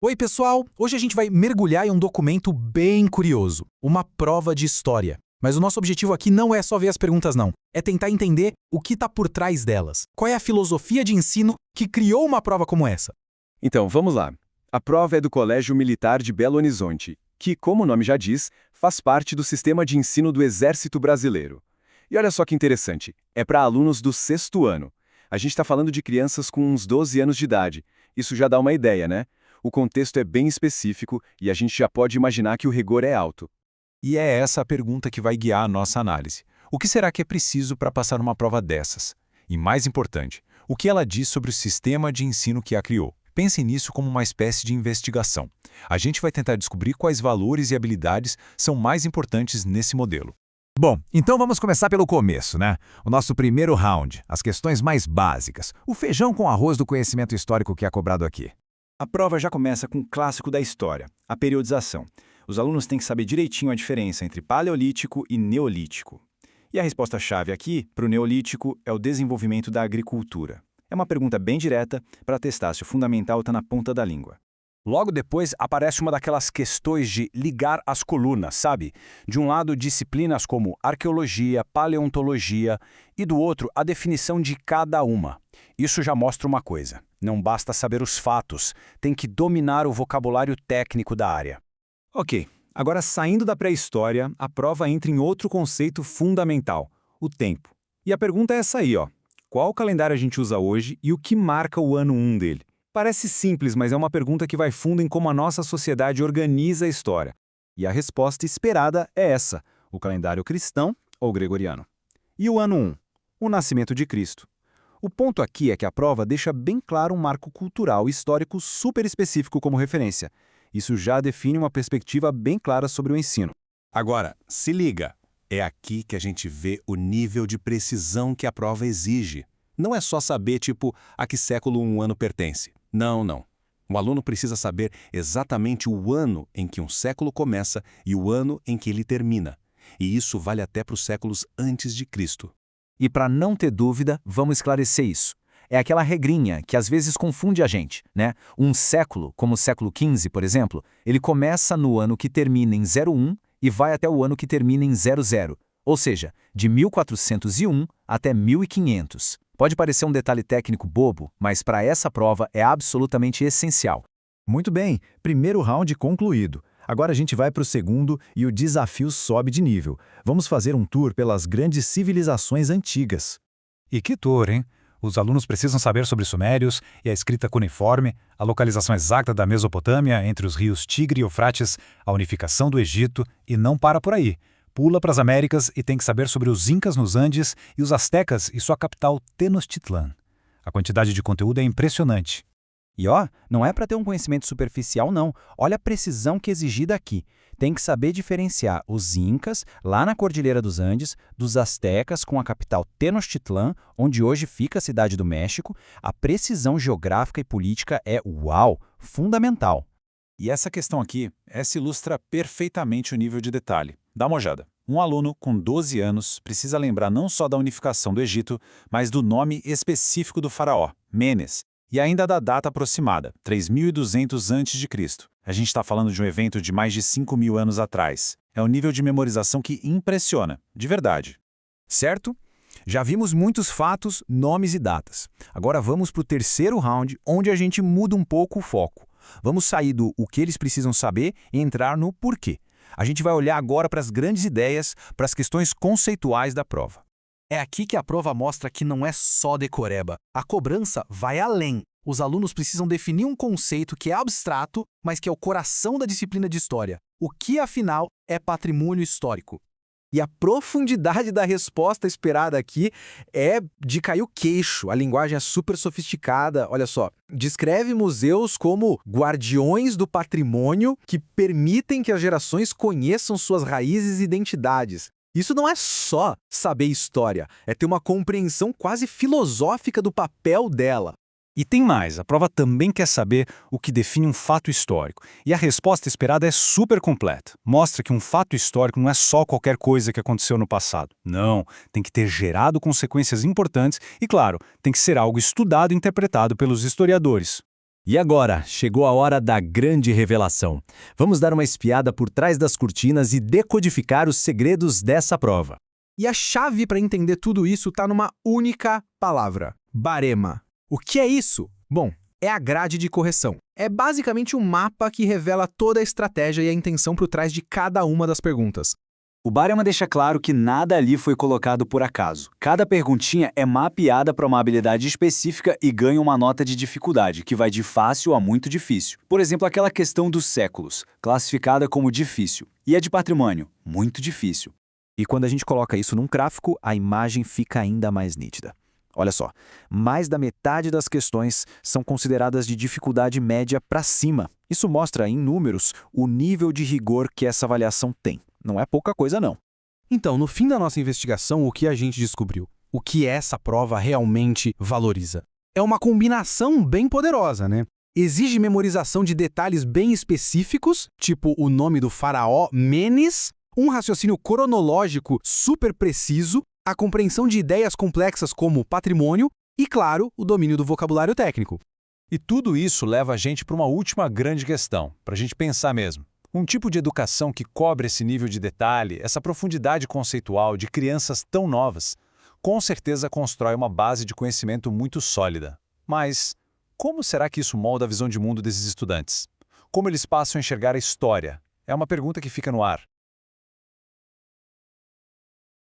Oi, pessoal! Hoje a gente vai mergulhar em um documento bem curioso, uma prova de história. Mas o nosso objetivo aqui não é só ver as perguntas, não. É tentar entender o que está por trás delas. Qual é a filosofia de ensino que criou uma prova como essa? Então, vamos lá. A prova é do Colégio Militar de Belo Horizonte, que, como o nome já diz, faz parte do sistema de ensino do Exército Brasileiro. E olha só que interessante, é para alunos do 6º ano. A gente está falando de crianças com uns 12 anos de idade. Isso já dá uma ideia, né? O contexto é bem específico e a gente já pode imaginar que o rigor é alto. E é essa a pergunta que vai guiar a nossa análise. O que será que é preciso para passar uma prova dessas? E mais importante, o que ela diz sobre o sistema de ensino que a criou? Pense nisso como uma espécie de investigação. A gente vai tentar descobrir quais valores e habilidades são mais importantes nesse modelo. Bom, então vamos começar pelo começo, né? O nosso primeiro round, as questões mais básicas, o feijão com arroz do conhecimento histórico que é cobrado aqui. A prova já começa com um clássico da história, a periodização. Os alunos têm que saber direitinho a diferença entre paleolítico e neolítico. E a resposta-chave aqui, para o neolítico, é o desenvolvimento da agricultura. É uma pergunta bem direta para testar se o fundamental está na ponta da língua. Logo depois aparece uma daquelas questões de ligar as colunas, sabe? De um lado, disciplinas como arqueologia, paleontologia e do outro, a definição de cada uma. Isso já mostra uma coisa. Não basta saber os fatos, tem que dominar o vocabulário técnico da área. Ok, agora saindo da pré-história, a prova entra em outro conceito fundamental, o tempo. E a pergunta é essa aí, ó. Qual calendário a gente usa hoje e o que marca o ano 1 dele? Parece simples, mas é uma pergunta que vai fundo em como a nossa sociedade organiza a história. E a resposta esperada é essa, o calendário cristão ou gregoriano. E o ano 1? O nascimento de Cristo. O ponto aqui é que a prova deixa bem claro um marco cultural e histórico super específico como referência. Isso já define uma perspectiva bem clara sobre o ensino. Agora, se liga. É aqui que a gente vê o nível de precisão que a prova exige. Não é só saber, tipo, a que século um ano pertence. Não, não. O aluno precisa saber exatamente o ano em que um século começa e o ano em que ele termina. E isso vale até para os séculos antes de Cristo. E para não ter dúvida, vamos esclarecer isso. É aquela regrinha que às vezes confunde a gente, né? Um século, como o século XV, por exemplo, ele começa no ano que termina em 01 e vai até o ano que termina em 00, ou seja, de 1401 até 1500. Pode parecer um detalhe técnico bobo, mas para essa prova é absolutamente essencial. Muito bem, primeiro round concluído. Agora a gente vai para o segundo e o desafio sobe de nível. Vamos fazer um tour pelas grandes civilizações antigas. E que tour, hein? Os alunos precisam saber sobre os sumérios e a escrita cuneiforme, a localização exata da Mesopotâmia entre os rios Tigre e Eufrates, a unificação do Egito e não para por aí. Pula para as Américas e tem que saber sobre os Incas nos Andes e os Astecas e sua capital Tenochtitlan. A quantidade de conteúdo é impressionante. E ó, não é para ter um conhecimento superficial não, olha a precisão que é exigida aqui. Tem que saber diferenciar os Incas, lá na Cordilheira dos Andes, dos Astecas com a capital Tenochtitlan, onde hoje fica a cidade do México. A precisão geográfica e política é, uau, fundamental. E essa questão aqui, essa ilustra perfeitamente o nível de detalhe. Dá uma olhada. Um aluno com 12 anos precisa lembrar não só da unificação do Egito, mas do nome específico do faraó, Menes, e ainda da data aproximada, 3200 a.C. A gente está falando de um evento de mais de 5.000 anos atrás. É um nível de memorização que impressiona, de verdade. Certo? Já vimos muitos fatos, nomes e datas. Agora vamos para o terceiro round, onde a gente muda um pouco o foco. Vamos sair do o que eles precisam saber e entrar no porquê. A gente vai olhar agora para as grandes ideias, para as questões conceituais da prova. É aqui que a prova mostra que não é só decoreba. A cobrança vai além. Os alunos precisam definir um conceito que é abstrato, mas que é o coração da disciplina de história. O que, afinal, é patrimônio histórico? E a profundidade da resposta esperada aqui é de cair o queixo. A linguagem é super sofisticada. Olha só, descreve museus como guardiões do patrimônio que permitem que as gerações conheçam suas raízes e identidades. Isso não é só saber história, é ter uma compreensão quase filosófica do papel dela. E tem mais, a prova também quer saber o que define um fato histórico. E a resposta esperada é super completa. Mostra que um fato histórico não é só qualquer coisa que aconteceu no passado. Não, tem que ter gerado consequências importantes e, claro, tem que ser algo estudado e interpretado pelos historiadores. E agora, chegou a hora da grande revelação. Vamos dar uma espiada por trás das cortinas e decodificar os segredos dessa prova. E a chave para entender tudo isso está numa única palavra: barema. O que é isso? Bom, é a grade de correção. É basicamente um mapa que revela toda a estratégia e a intenção por trás de cada uma das perguntas. O Barema deixa claro que nada ali foi colocado por acaso. Cada perguntinha é mapeada para uma habilidade específica e ganha uma nota de dificuldade, que vai de fácil a muito difícil. Por exemplo, aquela questão dos séculos, classificada como difícil. E a de patrimônio, muito difícil. E quando a gente coloca isso num gráfico, a imagem fica ainda mais nítida. Olha só, mais da metade das questões são consideradas de dificuldade média para cima. Isso mostra em números o nível de rigor que essa avaliação tem. Não é pouca coisa, não. Então, no fim da nossa investigação, o que a gente descobriu? O que essa prova realmente valoriza? É uma combinação bem poderosa, né? Exige memorização de detalhes bem específicos, tipo o nome do faraó Menes, um raciocínio cronológico super preciso, a compreensão de ideias complexas como patrimônio e, claro, o domínio do vocabulário técnico. E tudo isso leva a gente para uma última grande questão, para a gente pensar mesmo. Um tipo de educação que cobre esse nível de detalhe, essa profundidade conceitual de crianças tão novas, com certeza constrói uma base de conhecimento muito sólida. Mas como será que isso molda a visão de mundo desses estudantes? Como eles passam a enxergar a história? É uma pergunta que fica no ar.